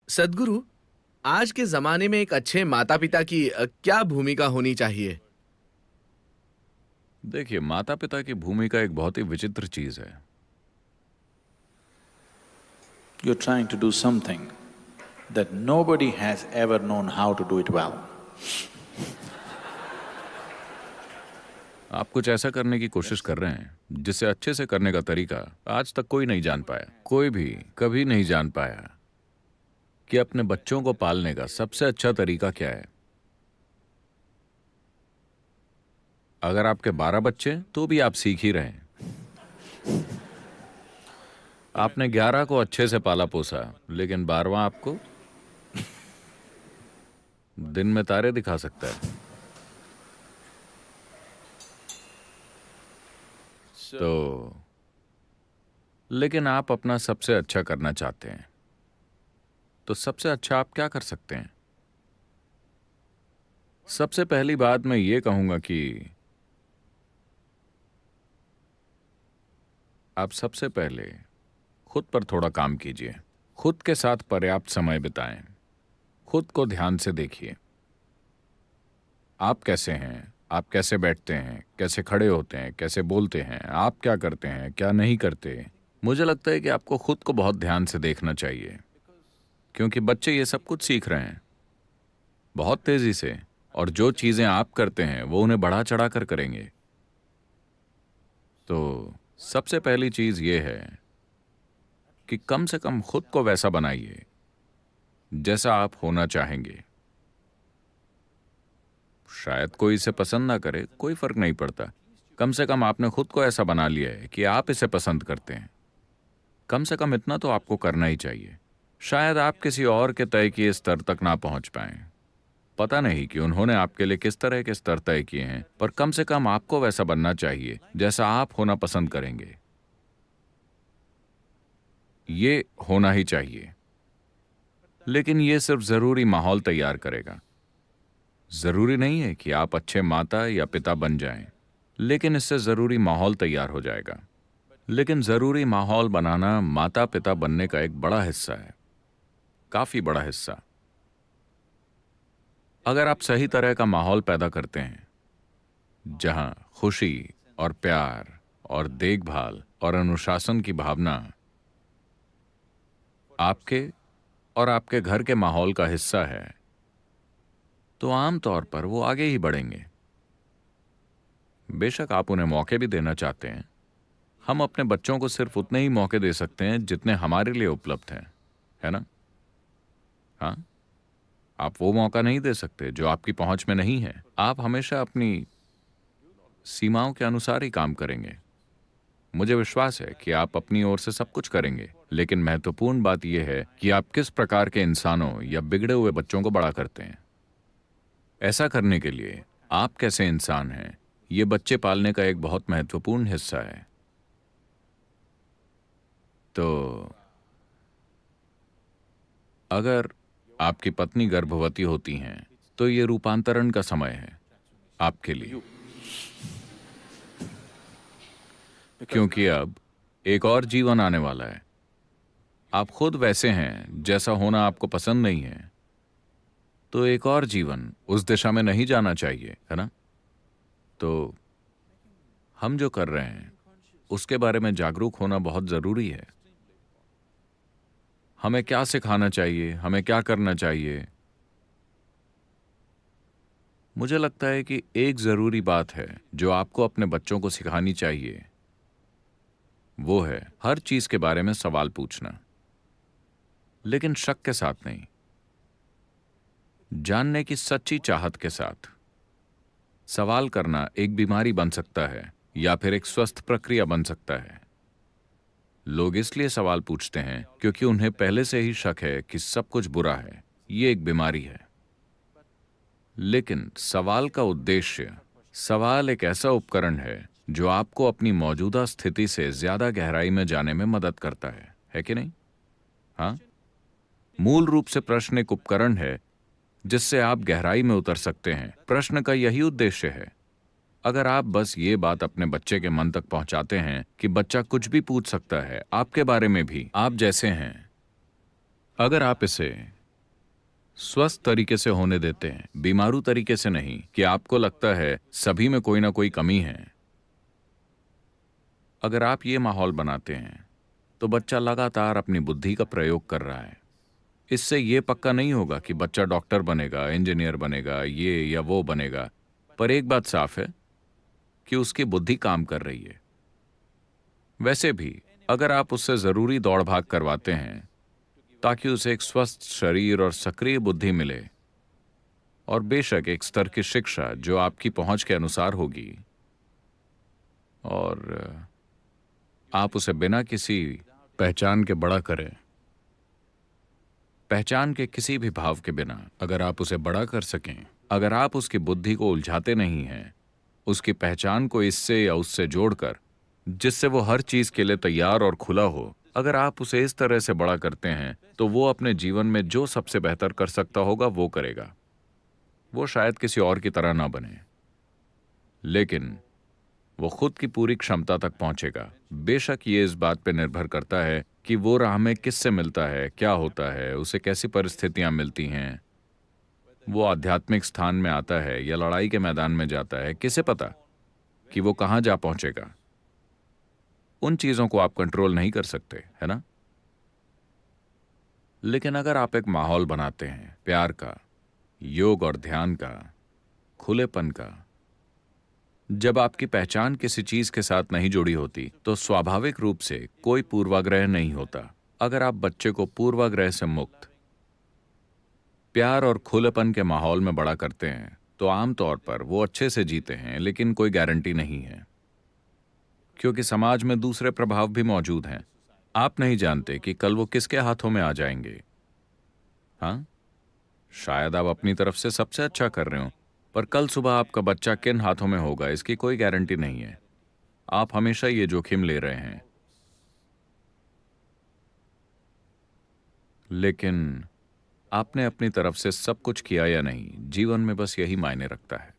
सद्गुरु, आज के जमाने में एक अच्छे माता पिता की क्या भूमिका होनी चाहिए? देखिए, माता-पिता की भूमिका एक बहुत ही विचित्र चीज़ है। You're trying to do something that nobody has ever known how to do it well. आप कुछ ऐसा करने की कोशिश कर रहे हैं, जिसे अच्छे से करने का तरीका आज तक कोई नहीं जान पाया। कोई भी कभी नहीं जान पाया कि अपने बच्चों को पालने का सबसे अच्छा तरीका क्या है। अगर आपके 12 बच्चे हैं, तो भी आप सीख ही रहे हैं। आपने 11 को अच्छे से पाला-पोसा, लेकिन 12वां आपको दिन में तारे दिखा सकता है। तो लेकिन आप अपना सबसे अच्छा करना चाहते हैं, तो सबसे अच्छा आप क्या कर सकते हैं? सबसे पहली बात मैं ये कहूंगा कि आप सबसे पहले खुद पर थोड़ा काम कीजिए। खुद के साथ पर्याप्त समय बिताएं। खुद को ध्यान से देखिए। आप कैसे हैं? आप कैसे बैठते हैं? कैसे खड़े होते हैं? कैसे बोलते हैं? आप क्या करते हैं? क्या नहीं करते? मुझे लगता है कि आपको खुद को बहुत ध्यान से देखना चाहिए, क्योंकि बच्चे ये सब कुछ सीख रहे हैं बहुत तेजी से, और जो चीजें आप करते हैं वो उन्हें बढ़ा चढ़ा कर करेंगे। तो सबसे पहली चीज ये है कि कम से कम खुद को वैसा बनाइए जैसा आप होना चाहेंगे। शायद कोई इसे पसंद ना करे, कोई फर्क नहीं पड़ता। कम से कम आपने खुद को ऐसा बना लिया है कि आप इसे पसंद करते हैं। कम से कम इतना तो आपको करना ही चाहिए। शायद आप किसी और के तय किए स्तर तक ना पहुंच पाएं। पता नहीं कि उन्होंने आपके लिए किस तरह के स्तर तय किए हैं, पर कम से कम आपको वैसा बनना चाहिए जैसा आप होना पसंद करेंगे। ये होना ही चाहिए। लेकिन ये सिर्फ जरूरी माहौल तैयार करेगा। जरूरी नहीं है कि आप अच्छे माता या पिता बन जाएं, लेकिन इससे जरूरी माहौल तैयार हो जाएगा। लेकिन जरूरी माहौल बनाना माता पिता बनने का एक बड़ा हिस्सा है, काफी बड़ा हिस्सा। अगर आप सही तरह का माहौल पैदा करते हैं, जहां खुशी और प्यार और देखभाल और अनुशासन की भावना आपके और आपके घर के माहौल का हिस्सा है, तो आमतौर पर वो आगे ही बढ़ेंगे। बेशक आप उन्हें मौके भी देना चाहते हैं। हम अपने बच्चों को सिर्फ उतने ही मौके दे सकते हैं जितने हमारे लिए उपलब्ध हैं, है ना? हाँ, आप वो मौका नहीं दे सकते जो आपकी पहुंच में नहीं है। आप हमेशा अपनी सीमाओं के अनुसार ही काम करेंगे। मुझे विश्वास है कि आप अपनी ओर से सब कुछ करेंगे, लेकिन महत्वपूर्ण बात यह है कि आप किस प्रकार के इंसानों या बिगड़े हुए बच्चों को बड़ा करते हैं। ऐसा करने के लिए आप कैसे इंसान हैं, ये बच्चे पालने का एक बहुत महत्वपूर्ण हिस्सा है। तो अगर आपकी पत्नी गर्भवती होती हैं, तो ये रूपांतरण का समय है आपके लिए, क्योंकि अब एक और जीवन आने वाला है। आप खुद वैसे हैं जैसा होना आपको पसंद नहीं है, तो एक और जीवन उस दिशा में नहीं जाना चाहिए, है ना? तो हम जो कर रहे हैं उसके बारे में जागरूक होना बहुत जरूरी है। हमें क्या सिखाना चाहिए, हमें क्या करना चाहिए। मुझे लगता है कि एक जरूरी बात है जो आपको अपने बच्चों को सिखानी चाहिए, वो है हर चीज के बारे में सवाल पूछना, लेकिन शक के साथ नहीं, जानने की सच्ची चाहत के साथ। सवाल करना एक बीमारी बन सकता है या फिर एक स्वस्थ प्रक्रिया बन सकता है। लोग इसलिए सवाल पूछते हैं क्योंकि उन्हें पहले से ही शक है कि सब कुछ बुरा है। ये एक बीमारी है। लेकिन सवाल का उद्देश्य, सवाल एक ऐसा उपकरण है जो आपको अपनी मौजूदा स्थिति से ज्यादा गहराई में जाने में मदद करता है कि नहीं? हाँ, मूल रूप से प्रश्न एक उपकरण है जिससे आप गहराई में उतर सकते हैं। प्रश्न का यही उद्देश्य है। अगर आप बस ये बात अपने बच्चे के मन तक पहुंचाते हैं कि बच्चा कुछ भी पूछ सकता है आपके बारे में भी, आप जैसे हैं, अगर आप इसे स्वस्थ तरीके से होने देते हैं, बीमारू तरीके से नहीं कि आपको लगता है सभी में कोई ना कोई कमी है। अगर आप ये माहौल बनाते हैं तो बच्चा लगातार अपनी बुद्धि का प्रयोग कर रहा है। इससे ये पक्का नहीं होगा कि बच्चा डॉक्टर बनेगा, इंजीनियर बनेगा, ये या वो बनेगा, पर एक बात साफ है कि उसकी बुद्धि काम कर रही है। वैसे भी अगर आप उससे जरूरी दौड़ भाग करवाते हैं ताकि उसे एक स्वस्थ शरीर और सक्रिय बुद्धि मिले, और बेशक एक स्तर की शिक्षा जो आपकी पहुंच के अनुसार होगी, और आप उसे बिना किसी पहचान के बड़ा करें, पहचान के किसी भी भाव के बिना अगर आप उसे बड़ा कर सकें, अगर आप उसकी बुद्धि को उलझाते नहीं हैं, उसकी पहचान को इससे या उससे जोड़कर जिससे वो हर चीज के लिए तैयार और खुला हो, अगर आप उसे इस तरह से बड़ा करते हैं तो वो अपने जीवन में जो सबसे बेहतर कर सकता होगा वो करेगा। वो शायद किसी और की तरह ना बने, लेकिन वो खुद की पूरी क्षमता तक पहुंचेगा। बेशक ये इस बात पे निर्भर करता है कि वो राह में किससे मिलता है, क्या होता है, उसे कैसी परिस्थितियां मिलती हैं, वो आध्यात्मिक स्थान में आता है या लड़ाई के मैदान में जाता है, किसे पता कि वो कहां जा पहुंचेगा। उन चीजों को आप कंट्रोल नहीं कर सकते, है ना? लेकिन अगर आप एक माहौल बनाते हैं प्यार का, योग और ध्यान का, खुलेपन का, जब आपकी पहचान किसी चीज के साथ नहीं जुड़ी होती तो स्वाभाविक रूप से कोई पूर्वाग्रह नहीं होता। अगर आप बच्चे को पूर्वाग्रह से मुक्त प्यार और खुलेपन के माहौल में बड़ा करते हैं तो आमतौर पर वो अच्छे से जीते हैं, लेकिन कोई गारंटी नहीं है, क्योंकि समाज में दूसरे प्रभाव भी मौजूद हैं। आप नहीं जानते कि कल वो किसके हाथों में आ जाएंगे। हाँ, शायद आप अपनी तरफ से सबसे अच्छा कर रहे हो, पर कल सुबह आपका बच्चा किन हाथों में होगा इसकी कोई गारंटी नहीं है। आप हमेशा ये जोखिम ले रहे हैं, लेकिन आपने अपनी तरफ से सब कुछ किया या नहीं, जीवन में बस यही मायने रखता है।